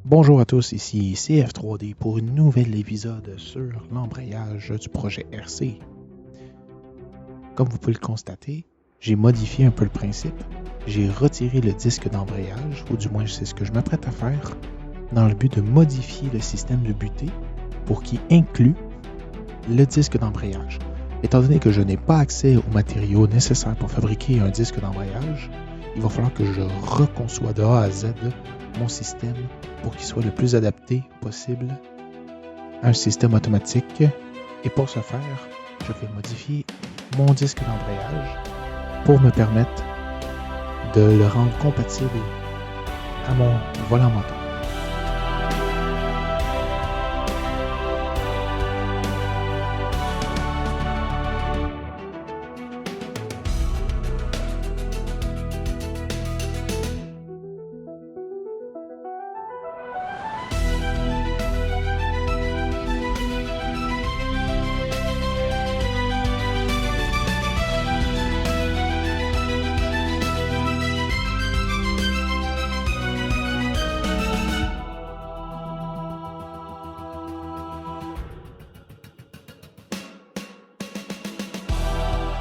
Bonjour à tous, ici CF3D pour un nouvel épisode sur l'embrayage du projet RC. Comme vous pouvez le constater, j'ai modifié un peu le principe. J'ai retiré le disque d'embrayage, ou du moins c'est ce que je m'apprête à faire, dans le but de modifier le système de butée pour qu'il inclue le disque d'embrayage. Étant donné que je n'ai pas accès aux matériaux nécessaires pour fabriquer un disque d'embrayage, il va falloir que je reconçois de A à Z mon système pour qu'il soit le plus adapté possible à un système automatique. Et pour ce faire, je vais modifier mon disque d'embrayage pour me permettre de le rendre compatible à mon volant moteur.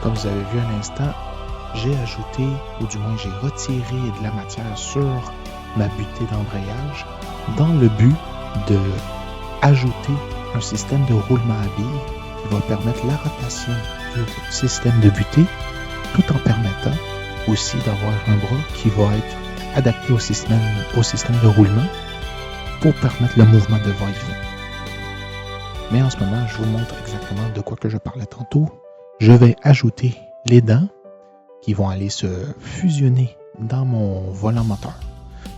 Comme vous avez vu à l'instant, j'ai ajouté, ou du moins j'ai retiré de la matière sur ma butée d'embrayage dans le but de ajouter un système de roulement à billes qui va permettre la rotation du système de butée tout en permettant aussi d'avoir un bras qui va être adapté au système de roulement pour permettre le mouvement de va-et-vient. Mais en ce moment, je vous montre exactement de quoi que je parlais tantôt. Je vais ajouter les dents qui vont aller se fusionner dans mon volant moteur,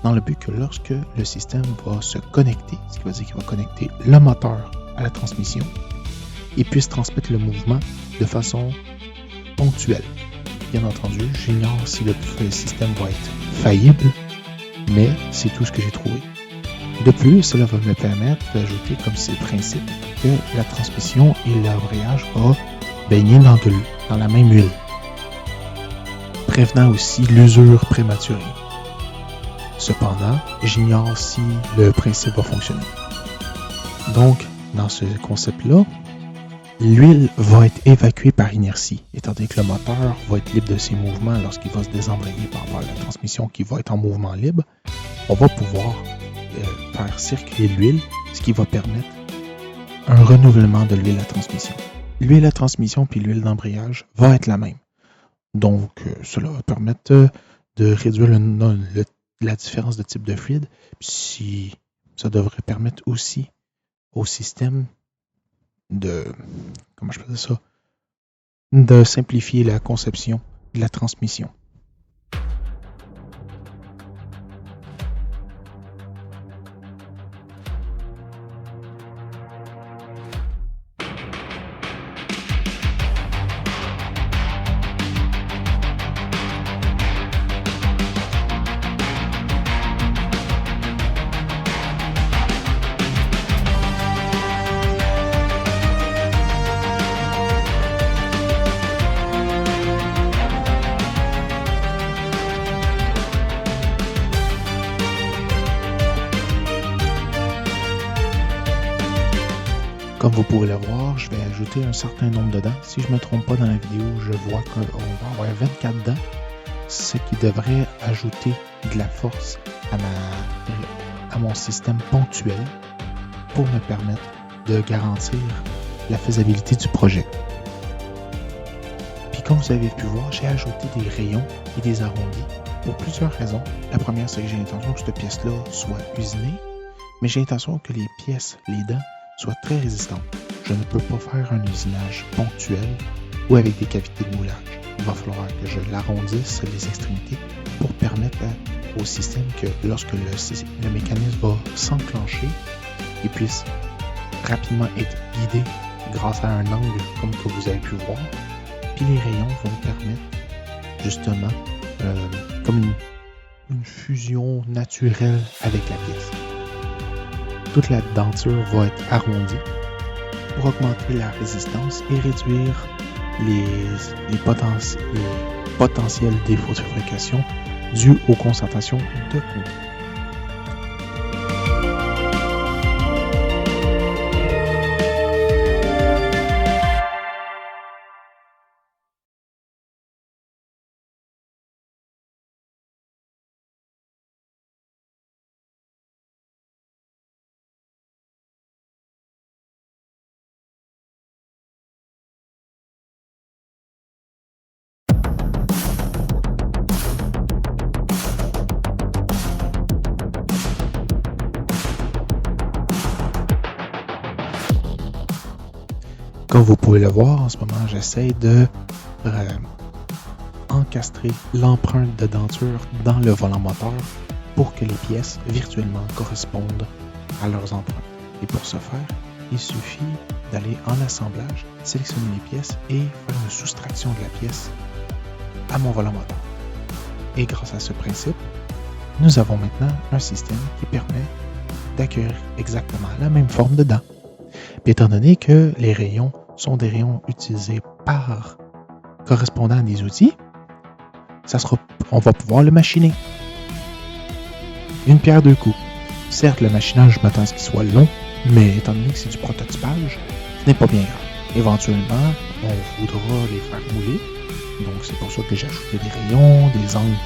dans le but que lorsque le système va se connecter, ce qui veut dire qu'il va connecter le moteur à la transmission, il puisse transmettre le mouvement de façon ponctuelle. Bien entendu, j'ignore si le système va être faillible, mais c'est tout ce que j'ai trouvé. De plus, cela va me permettre d'ajouter comme c'est le principe que la transmission et l'embrayage vont baigner dans la même huile, prévenant aussi l'usure prématurée. Cependant, j'ignore si le principe va fonctionner. Donc, dans ce concept-là, l'huile va être évacuée par inertie, étant donné que le moteur va être libre de ses mouvements lorsqu'il va se désembrayer par rapport à la transmission qui va être en mouvement libre. On va pouvoir faire circuler l'huile, ce qui va permettre un renouvellement de l'huile à transmission. L'huile à transmission puis l'huile d'embrayage va être la même. Donc, cela va permettre de réduire la différence de type de fluide. Puis ça devrait permettre aussi au système de simplifier la conception de la transmission. Comme vous pouvez le voir, je vais ajouter un certain nombre de dents. Si je ne me trompe pas dans la vidéo, je vois qu'on va avoir 24 dents, ce qui devrait ajouter de la force à mon système ponctuel pour me permettre de garantir la faisabilité du projet. Puis comme vous avez pu voir, j'ai ajouté des rayons et des arrondis pour plusieurs raisons. La première, c'est que j'ai l'intention que cette pièce-là soit usinée, mais j'ai l'intention que les pièces, les dents, soient très résistantes. Je ne peux pas faire un usinage ponctuel ou avec des cavités de moulage. Il va falloir que je l'arrondisse les extrémités pour permettre au système que lorsque le mécanisme va s'enclencher, il puisse rapidement être guidé grâce à un angle comme que vous avez pu voir. Puis les rayons vont permettre justement comme une fusion naturelle avec la pièce. Toute la denture va être arrondie pour augmenter la résistance et réduire les potentiels défauts de fabrication dus aux concentrations de coûts. Comme vous pouvez le voir, en ce moment, j'essaie de encastrer l'empreinte de denture dans le volant moteur pour que les pièces virtuellement correspondent à leurs empreintes. Et pour ce faire, il suffit d'aller en assemblage, sélectionner les pièces et faire une soustraction de la pièce à mon volant moteur. Et grâce à ce principe, nous avons maintenant un système qui permet d'accueillir exactement la même forme de dent. Puis étant donné que les rayons sont des rayons utilisés par correspondant à des outils, on va pouvoir le machiner. Une pierre deux coups. Certes, le machinage, je m'attends à ce qu'il soit long, mais étant donné que c'est du prototypage, ce n'est pas bien grave. Éventuellement, on voudra les faire mouler. Donc, c'est pour ça que j'ai ajouté des rayons, des angles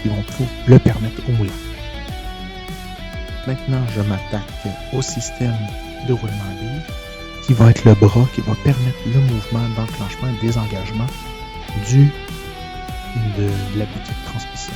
qui vont le permettre au moulage. Maintenant, je m'attaque au système de roulement à billes, qui va être le bras qui va permettre le mouvement d'enclenchement et désengagement de la boutique de transmission.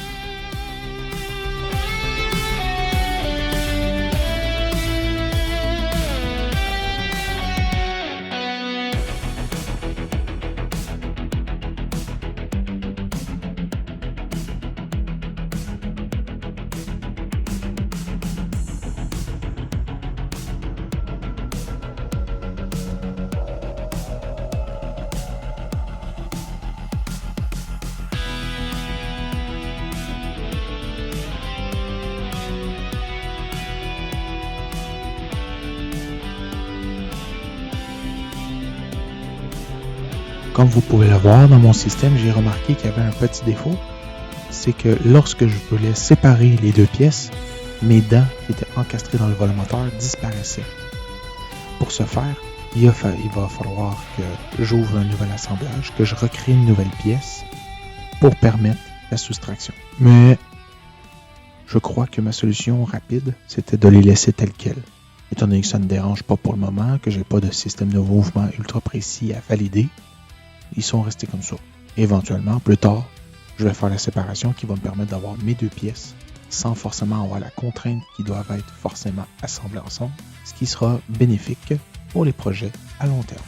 Comme vous pouvez le voir dans mon système, j'ai remarqué qu'il y avait un petit défaut. C'est que lorsque je voulais séparer les deux pièces, mes dents qui étaient encastrées dans le volant moteur disparaissaient. Pour ce faire, il va falloir que j'ouvre un nouvel assemblage, que je recrée une nouvelle pièce pour permettre la soustraction. Mais je crois que ma solution rapide, c'était de les laisser telles quelles. Étant donné que ça ne dérange pas pour le moment, que je n'ai pas de système de mouvement ultra précis à valider, ils sont restés comme ça. Éventuellement, plus tard, je vais faire la séparation qui va me permettre d'avoir mes deux pièces sans forcément avoir la contrainte qui doivent être forcément assemblées ensemble, ce qui sera bénéfique pour les projets à long terme.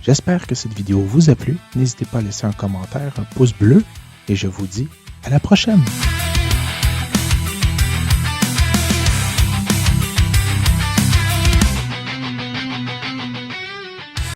J'espère que cette vidéo vous a plu. N'hésitez pas à laisser un commentaire, un pouce bleu et je vous dis à la prochaine!